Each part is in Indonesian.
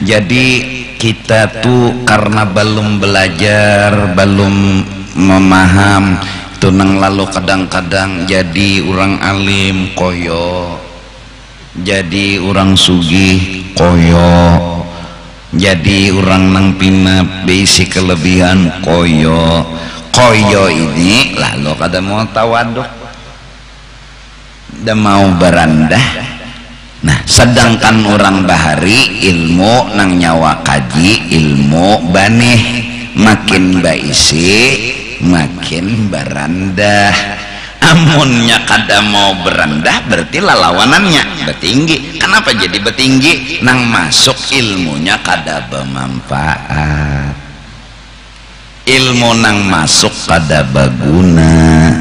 Jadi kita tuh karena belum belajar, belum memaham itu nang lalu kadang-kadang jadi orang alim koyo, jadi orang sugih koyo, jadi orang nang pina bisi kelebihan koyo. Koyo ini lalu kada mau tawaduk, dah mau berandah. Nah, sedangkan orang bahari ilmu nang nyawa kaji ilmu baneh, makin baisi makin berandah. Amunnya kada mau berandah berarti lalawanannya betinggi. Kenapa jadi betinggi? Nang masuk ilmunya kada bermanfaat, ilmu nang masuk kada baguna,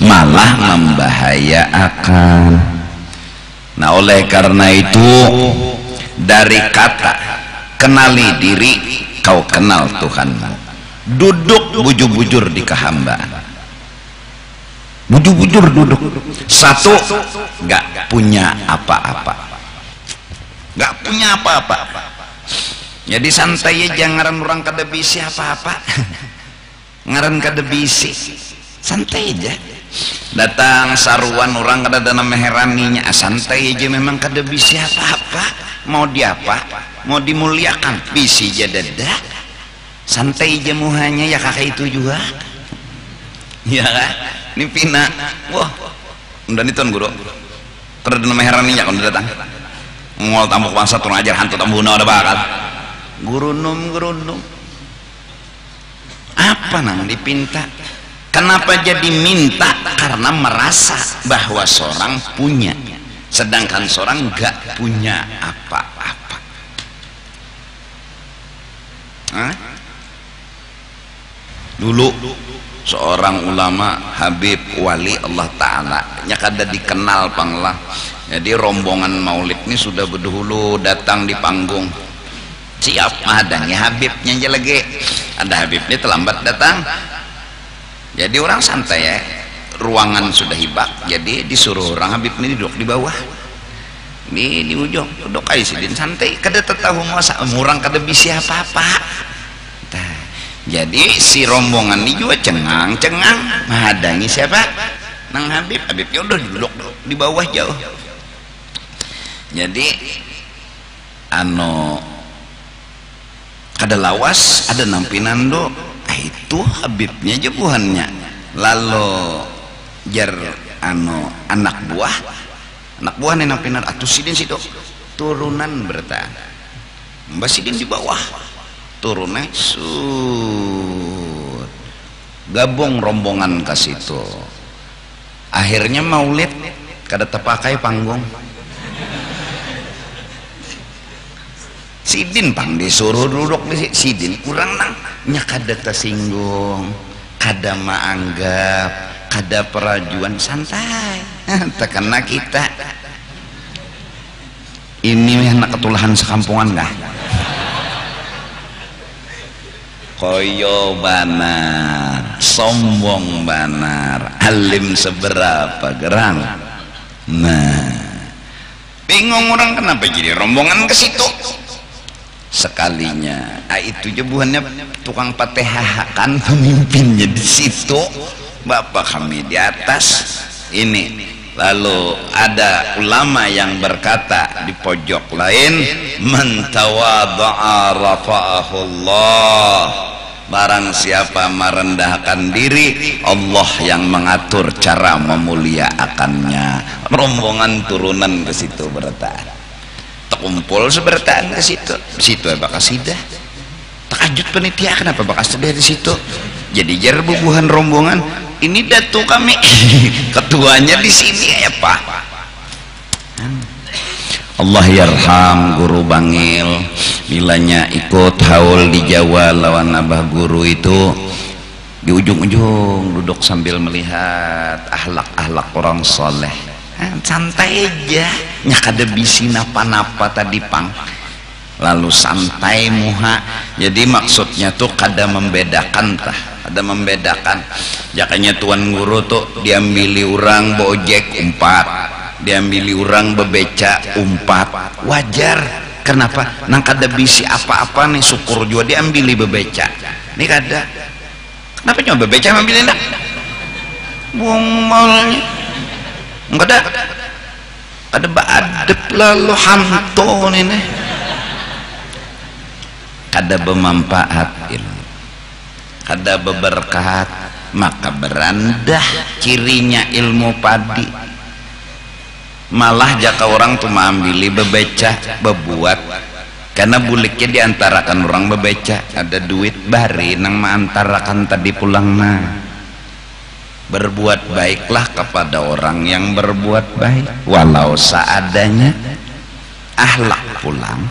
malah membahayakan. Nah, oleh karena itu dari kata kenali diri kau kenal Tuhan. Duduk bujur-bujur di kehambaan, bujur-bujur duduk. Satu, gak punya apa-apa, gak punya apa-apa. Jadi santai aja, ngaran orang kada bisi apa-apa. Ngaran kada bisi, santai aja. Datang saruan orang kada ada nama heraninya, santai aja, memang kada bisi apa-apa. Mau diapa, mau dimuliakan bisi aja dada, santai aja muhanya ya kakak itu juga. Ya kan? Ini pina, wah, udah nih tuan guru, kada ada nama heraninya kalau datang. Ngol tambuk bangsa turun ajar hantu tambuna ada bakal. Gurunum apa nang dipinta? Kenapa jadi minta? Karena merasa bahwa seorang punya, sedangkan seorang gak punya apa-apa. Dulu seorang ulama Habib wali Allah Ta'ala nya kada dikenal panglah. Jadi rombongan maulid ini sudah berdahulu datang di panggung, siap madangnya Habibnya aja lagi. Ada Habibnya terlambat datang, jadi orang santai ya, ruangan sudah hibak, jadi disuruh orang Habib ini duduk di bawah, di ujung duduk aja sidin santai, kada tahu masa orang kada bisi apa-apa. Nah, jadi si rombongan ini juga cengang menghadangi siapa? Nang Habib. Habibnya udah duduk di bawah jauh. Jadi kada lawas ada nampinan do, itu Habibnya jebuhannya. Lalu jar anak buah nih nampinan atuh sidin situ turunan berta mbak sidin di bawah turunnya gabung rombongan ke situ. Akhirnya maulid kada terpakai panggung, sidin pang disuruh duduk di sidin, kurang nang nya kada tersinggung, kada maanggap, kada perajuan, santai. Tekena kita ini anak ketulahan sekampungan kah? Koyo banar, sombong banar, alim seberapa gerang. Nah, bingung orang kenapa jadi rombongan ke situ. Sekalinya itu jebuhannya tukang patehah kan pemimpinnya di situ, bapak kami di atas ini. Lalu ada ulama yang berkata di pojok lain, man tawadha'a rafa'ahullah, barang siapa merendahkan diri, Allah yang mengatur cara memuliakannya. Rombongan turunan ke situ bertahan, kumpul sebertaan ke situ apa kasidah takajud penitia, kenapa bakas sedih di situ. Jadi jar bubuhan rombongan ini datu kami ketuanya di sini ya Pak. Allah yarham guru Bangil, bilanya ikut haul di Jawa lawan abah guru itu di ujung-ujung duduk sambil melihat ahlak-ahlak orang soleh. Santai aja, nya kada bisi napa-napa tadi pang, lalu santai muha. Jadi maksudnya tuh kada membedakan tah, ada membedakan. Jakanya tuan guru tuh diambili orang bojek umpat, diambili orang bebeca umpat, wajar kenapa nang kada bisi apa-apa nih syukur juga diambili bebeca nih kada kenapa cuma bebeca ambilin dah buang malnya enggak ada baadep lalu hanto nih kada bermanfaat ilmu kada berberkat maka berandah cirinya ilmu padi malah jaka orang tuh mengambil bebeca bebuat karena buliknya diantarakan orang bebeca ada duit bari nang mengantarakan tadi pulang nah berbuat baiklah kepada orang yang berbuat baik walau seadanya akhlak pulang.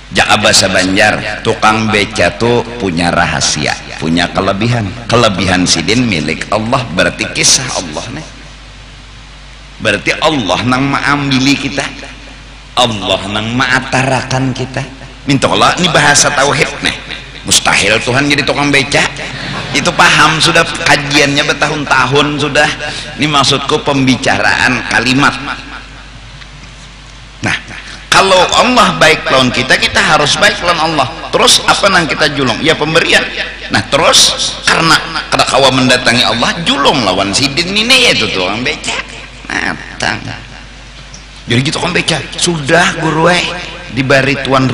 Jaka bahasa Banjar tukang beca tuh punya rahasia punya kelebihan sidin milik Allah berarti kisah Allah nih berarti Allah nang maambili kita Allah nang maatarakan kita minta Allah ini bahasa tauhid nih mustahil Tuhan jadi tukang beca itu paham sudah kajiannya bertahun-tahun sudah ini maksudku pembicaraan kalimat. Nah kalau Allah baik lawan kita harus baik lawan Allah terus apa nang kita julung ya pemberian nah terus karena kada kawa mendatangi Allah julung lawan sidin ini yaitu tukang beca natang jadi gitu tukang beca sudah guru dibari tuan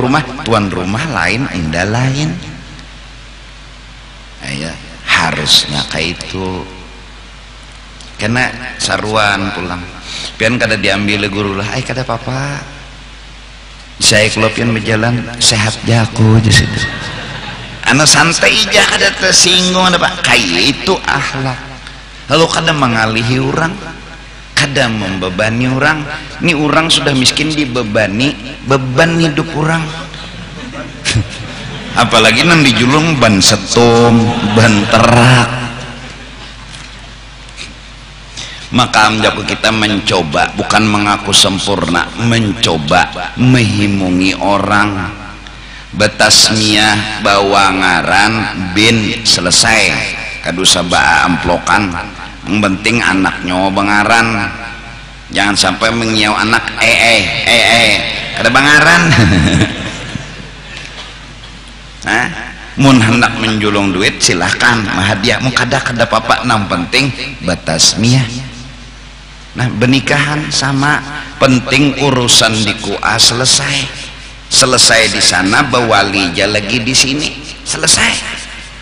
rumah lain indah lain ya harusnya kayak itu karena saruan pulang pian kada diambil guru lah kada apa-apa saya kelopian berjalan sehat jago aja situ anak santai aja kada tersinggung ada pak kayak itu akhlak lalu kada mengalihi orang kada membebani orang ini orang sudah miskin dibebani beban hidup orang apalagi nang dijulung ban setum ban terak maka amjaku kita mencoba bukan mengaku sempurna mencoba mehimungi orang betasmiyah bawangaran bin selesai kadusa baa amplokan yang penting anaknya bangaran jangan sampai mengiau anak kada bangaran nah mun hendak menjulung duit silahkan mahadiah mau kada papa nang penting betasmiyah. Nah pernikahan sama penting urusan di kuah selesai di sana bawalija lagi di sini selesai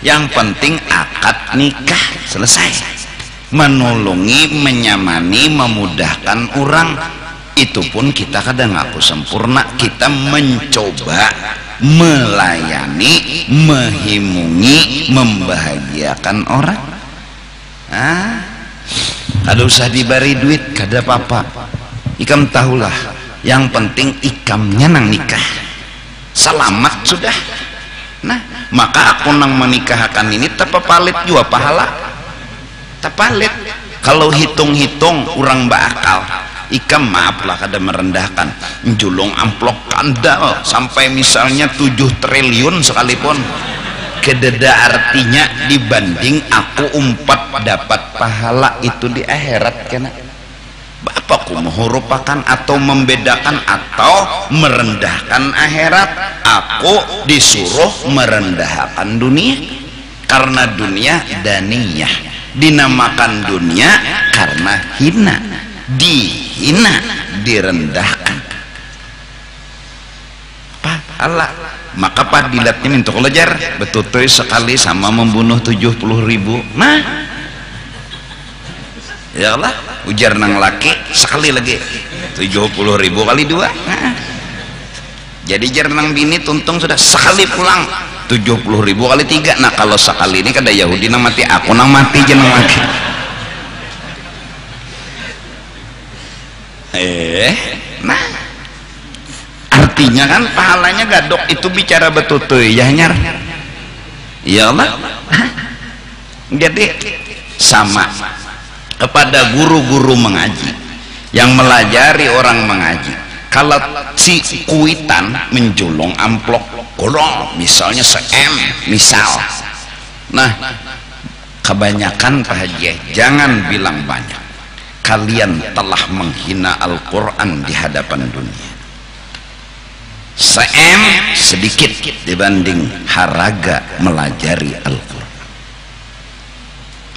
yang penting akad nikah selesai menolongi menyamani memudahkan orang itu pun kita kadang ngaku sempurna kita mencoba melayani mehimungi membahagiakan orang kada usah diberi duit kada apa-apa ikam tahulah yang penting ikamnya nang nikah selamat sudah nah maka aku nang menikahkan ini tepapalit juga pahala tepalit kalau hitung-hitung orang bakal ikam maaflah kada merendahkan julung amplok kandal sampai misalnya 7 triliun sekalipun kededa artinya dibanding aku dapat pahala itu di akhirat kena bapakku menghurufkan atau membedakan atau merendahkan akhirat aku disuruh merendahkan dunia karena dunia daniyah dinamakan dunia karena hina dihina direndahkan pahala maka padilatnya minta kelejar betutuy sekali sama membunuh 70.000 nah ya Allah ujar nang laki sekali lagi 70.000 kali 2 nah. Jadi jar nang bini tuntung sudah sekali pulang 70.000 kali 3 nah kalau sekali ini kada Yahudi nang mati aku nang mati jeneng mati nah artinya kan pahalanya gadok itu bicara betutuy ya nyar ya Allah jadi sama kepada guru-guru mengaji yang melajari orang mengaji kalau si kuitan menjulung amplok golong misalnya misal nah kebanyakan Pak Haji jangan bilang banyak kalian telah menghina Al-Quran di hadapan dunia. Sedikit dibanding haraga melajari Al-Quran.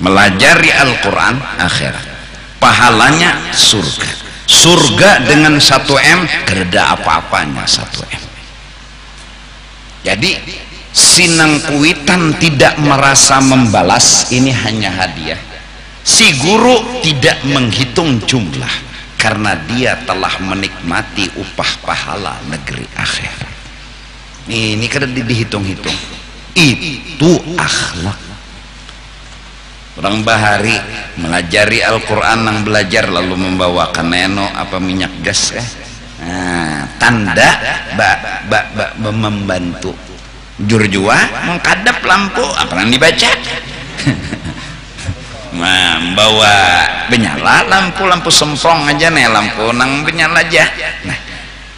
Melajari Al-Quran akhirat, pahalanya surga. Surga dengan 1 M, kereda apa-apanya 1 M. Jadi Sinang Kuitan tidak merasa membalas, ini hanya hadiah. Si guru tidak menghitung jumlah karena dia telah menikmati upah pahala negeri akhirat. Ini kada dihitung-hitung. Itu akhlak. Orang bahari melajari Al-Quran yang belajar lalu membawakan neno apa minyak gas tanda membantu jurjua mengkadap lampu apa yang dibaca membawa benyala lampu semprong aja nih, lampu nang benyala aja. Nah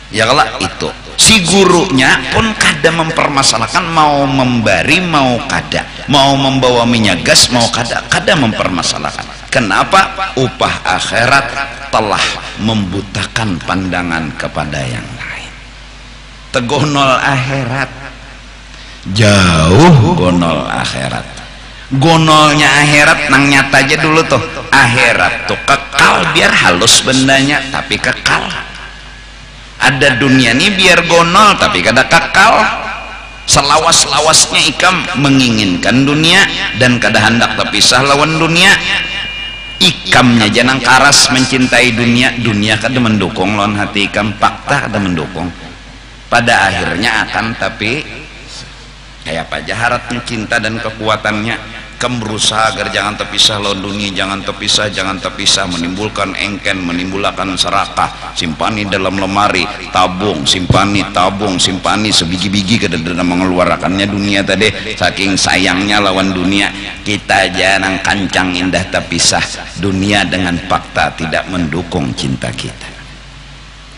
ya kalau itu si gurunya pun kada mempermasalahkan mau memberi mau kada, mau membawa minyak gas mau kada mempermasalahkan. Kenapa? Upah akhirat telah membutakan pandangan kepada yang lain. Tegonol akhirat, jauh gonol akhirat. Gonolnya akhirat nang nyata aja dulu tuh. Akhirat tuh kekal, biar halus bendanya tapi kekal. Ada dunia nih biar gonol tapi kada kekal. Selawas-lawasnya ikam menginginkan dunia dan kada hendak terpisah lawan dunia. Ikamnya jangan karas mencintai dunia, dunia kada mendukung lawan hati ikam, fakta kada mendukung. Pada akhirnya akan tapi kayak apa jaharatnya cinta dan kekuatannya. Kamu berusaha agar jangan terpisah lawan dunia, jangan terpisah, menimbulkan engken, menimbulkan serakah, simpani dalam lemari, tabung, simpani, sebiji-biji kada mengeluarkannya dunia tadi, saking sayangnya lawan dunia. Kita jangan kancang indah terpisah, dunia dengan fakta tidak mendukung cinta kita.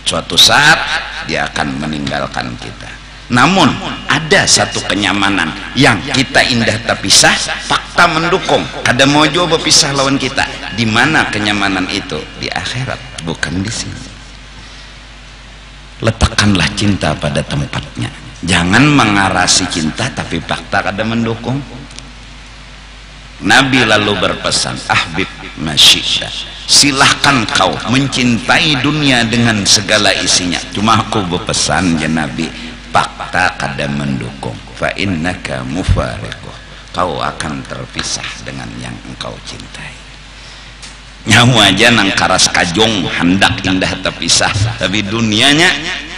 Suatu saat dia akan meninggalkan kita. Namun ada satu kenyamanan yang kita indah terpisah, fakta mendukung. Ada mau juga berpisah lawan kita. Di mana kenyamanan itu? Di akhirat, bukan di sini. Letakkanlah cinta pada tempatnya. Jangan mengarasi cinta tapi fakta kada mendukung. Nabi lalu berpesan, ahbib masyidda, silahkan kau mencintai dunia dengan segala isinya. Cuma aku berpesan ya Nabi, fakta kada mendukung. Fa innaka mufariquh, kau akan terpisah dengan yang engkau cintai. Nyawa aja nang karas kajong hendak indah terpisah, tapi dunianya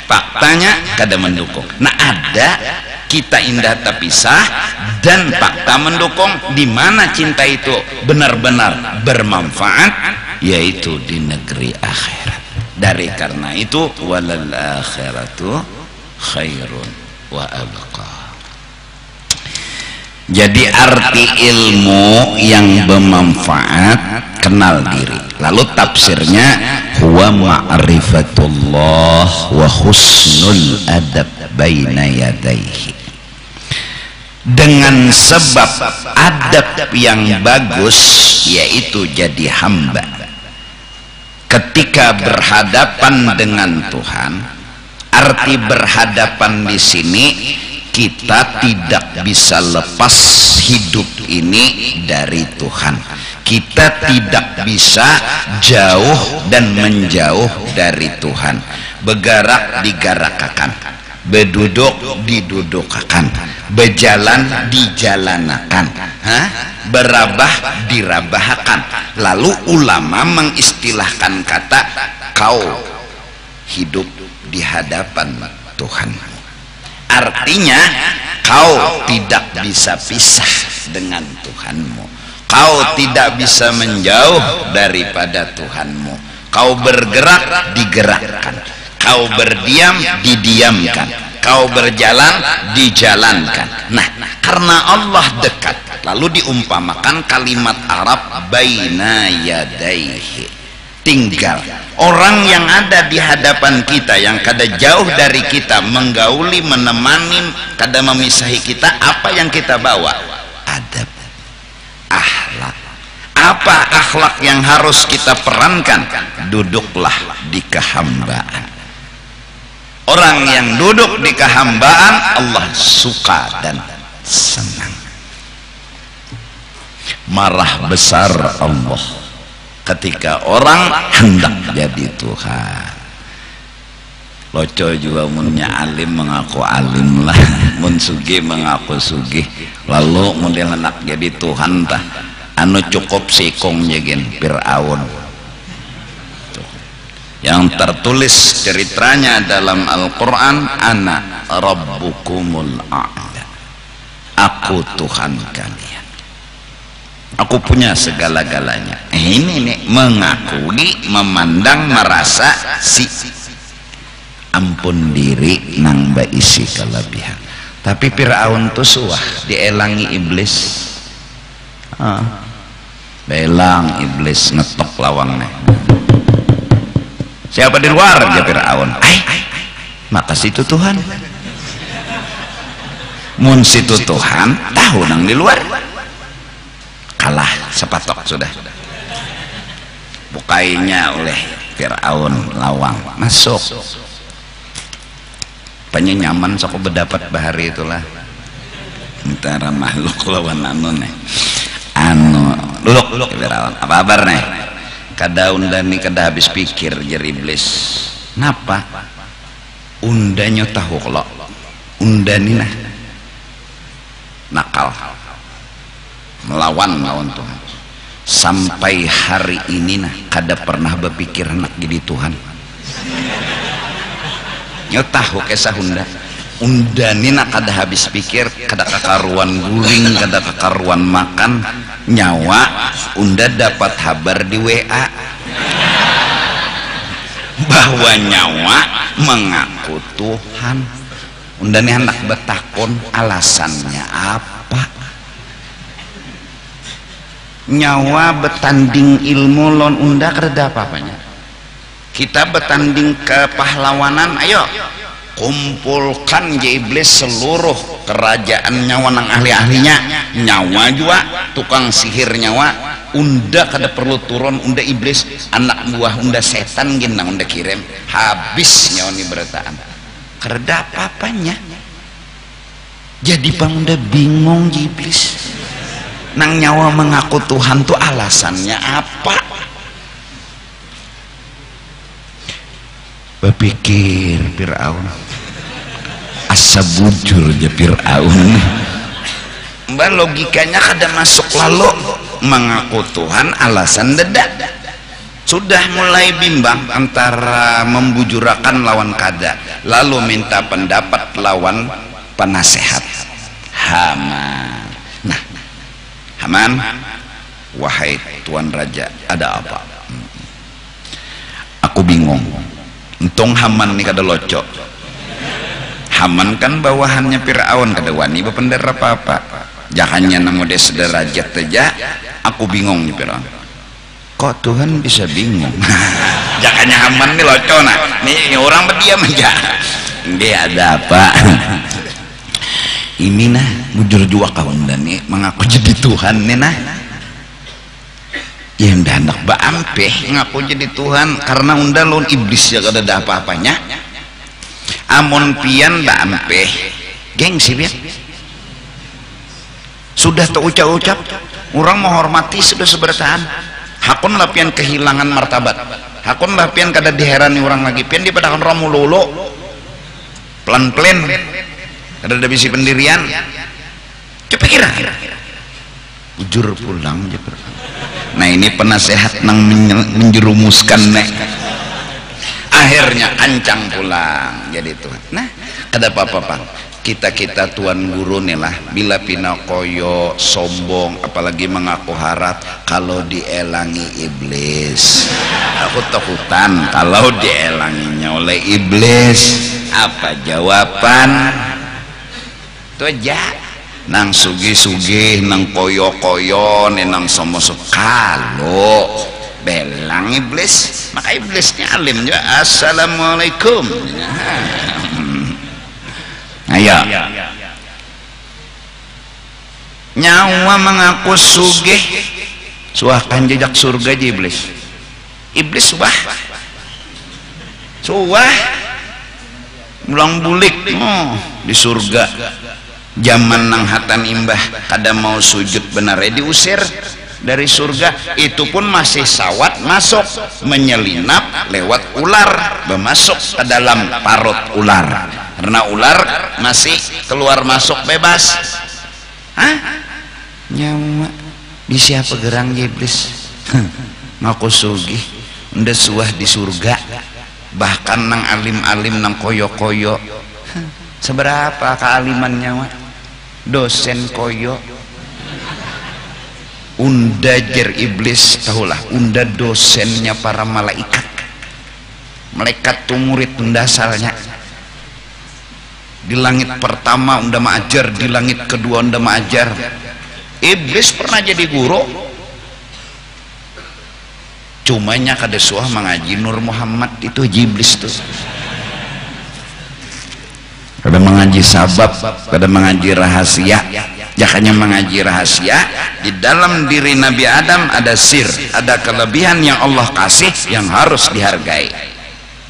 faktanya kada mendukung. Nah ada kita indah terpisah dan fakta mendukung. Di mana cinta itu benar-benar bermanfaat, yaitu di negeri akhirat. Dari karena itu walal akhiratu khairun wa abqa. Jadi arti ilmu yang bermanfaat, kenal diri. Lalu tafsirnya huwa ma'rifatullah wa husnul adab baina yadaihi. Dengan sebab adab yang bagus, yaitu jadi hamba ketika berhadapan dengan Tuhan. Arti berhadapan di sini, kita tidak bisa lepas hidup ini dari Tuhan. Kita tidak bisa jauh dan menjauh dari Tuhan. Bergerak digerakkan, berduduk didudukkan, berjalan dijalanakan, berabah dirabahkan. Lalu ulama mengistilahkan kata kau hidup di hadapan Tuhan. Artinya kau tidak bisa pisah dengan Tuhanmu. Kau tidak bisa menjauh daripada Tuhanmu. Kau bergerak digerakkan, kau berdiam didiamkan, kau berjalan dijalankan. Nah, karena Allah dekat, lalu diumpamakan kalimat Arab baina yadaihi. Tinggal orang yang ada di hadapan kita, yang kada jauh dari kita, menggauli, menemani, kada memisahi kita. Apa yang kita bawa? Adab, akhlak. Apa akhlak yang harus kita perankan, duduklah di kehambaan. Orang yang duduk di kehambaan Allah suka dan senang. Marah besar Allah ketika orang hendak jadi Tuhan. Loco juga munnya alim mengaku alim lah, mun sugih mengaku sugih, lalu model anak jadi Tuhan tah anu cukup sikong jegen Fir'aun yang tertulis ceritanya dalam Al-Quran, ana rabbukumul a'la, aku Tuhan kalian, aku punya segala-galanya. Ini nih mengakui, memandang, merasa si ampun diri nang isi kelebihan. Tapi Fir'aun tuh suah dielangi iblis, belang iblis ngetok lawangnya. Siapa di luar ya Fir'aun? Maka situ Tuhan. Mun situ Tuhan, tahu nang di luar. Kalah sepatok sudah. Bukainya oleh Fir'aun lawang masuk. Panya nyaman sok berdapat bahari itulah antara makhluk lawan anu duduk Fir'aun. Apa kabar nih? Kada undani kada habis pikir jer iblis. Napa? Undanya tahu kalau undani nah nakal melawan Tuhan. Sampai hari ini nah kada pernah berpikir nak jadi Tuhan. Nyo tahu kesah undani nak kada habis pikir, kada kekaruan guling, kada kekaruan makan, nyawa unda dapat kabar di WA bahwa nyawa mengaku Tuhan. Undani hendak betakon alasannya apa? Nyawa betanding ilmu lon unda kada apa-apanya. Kita bertanding kepahlawanan, ayo kumpulkan ya iblis seluruh kerajaan nyawa nang ahli-ahlinya, nyawa juga tukang sihir nyawa, unda kada perlu turun, unda iblis anak buah unda setan gin nang unda kirim, habis nyawa ni berataan kereda apa-apanya. Jadi bang unda bingung ya iblis nang nyawa mengaku Tuhan tuh alasannya apa? Berpikir Fir'aun, asa bujur aja Fir'aun. Mbak logikanya kada masuk, lalu mengaku Tuhan alasan dedak. Sudah mulai bimbang antara membujurakan lawan kada, lalu minta pendapat lawan penasehat Haman. Nah, Haman, wahai Tuan Raja, ada apa? Aku bingung. Untung Haman nih kada locok. Haman kan bawahannya Fir'aun, kada wani bepender apa-apa. Jahannya namo des sederajat aja. Aku bingung nih Fir'aun. Kok Tuhan bisa bingung? Jahannya Haman nih locok nah. Nih orang berdiam aja. Dia ada apa? Ini nah mujur jua kawan dan nih mengaku jadi Tuhan nih nah. Ya udah anak baampeh ngaku jadi Tuhan karena unda lawan iblis ya kada ada apa-apanya. Amon pian baampeh gengsi lihat sudah terucap-ucap orang menghormati sudah seberataan hakun lapian kehilangan martabat, hakun lapian kada diherani orang lagi pian di padakan orang mulolo pelan-pelan kada ada bisi pendirian coba kira ujur pulang aja. Nah ini penasehat nang menjerumuskan nek akhirnya ancang pulang jadi Tuhan. Nah kada apa-apa kita tuan guru nih lah bila pinakoyo sombong apalagi mengaku harap kalau dielangi iblis. Aku takutan kalau dielanginya oleh iblis apa jawaban itu aja. Nang sugi-sugi nang koyo-koyo nang somo-somo kalau belang iblis maka iblisnya alim juga assalamualaikum. Ayo nyawa mengaku sugih suahkan jejak surga aja iblis suah mulang bulik di surga zaman nang hatan imbah kada mau sujud benar diusir dari surga. Itu pun masih sawat masuk menyelinap lewat ular masuk ke dalam parut ular karena ular masih keluar masuk bebas. Nyawa di siapa gerang iblis ngaku sugih udah suah di surga, bahkan nang alim-alim nang koyo-koyo seberapa kealimannya wa dosen koyo unda jer iblis tahulah unda dosennya para malaikat tuh murid unda asalnya di langit pertama unda maajar, di langit kedua unda maajar. Iblis pernah jadi guru cumanya kada suah mengaji Nur Muhammad itu iblis tuh kada mengaji sabab, kada mengaji rahasia. Jakanya mengaji rahasia di dalam diri Nabi Adam ada sir, ada kelebihan yang Allah kasih yang harus dihargai.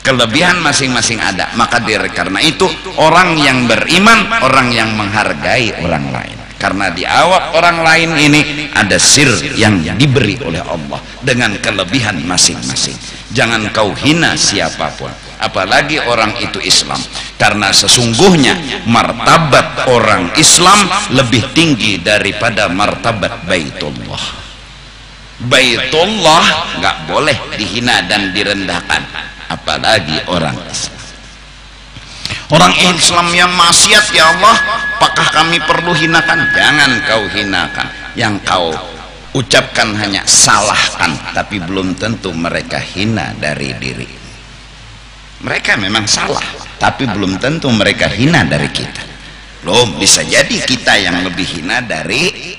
Kelebihan masing-masing ada, maka karena itu orang yang beriman orang yang menghargai orang lain, karena di awak orang lain ini ada sir yang diberi oleh Allah dengan kelebihan masing-masing. Jangan kau hina siapapun, apalagi orang itu Islam, karena sesungguhnya martabat orang Islam lebih tinggi daripada martabat Baitullah. Baitullah nggak boleh dihina dan direndahkan, apalagi orang Islam. Orang Islam yang maksiat, ya Allah, apakah kami perlu hinakan? Jangan kau hinakan. Yang kau ucapkan hanya salahkan, tapi belum tentu mereka hina dari diri. Mereka memang salah, tapi belum tentu mereka hina dari kita. Loh, bisa jadi kita yang lebih hina dari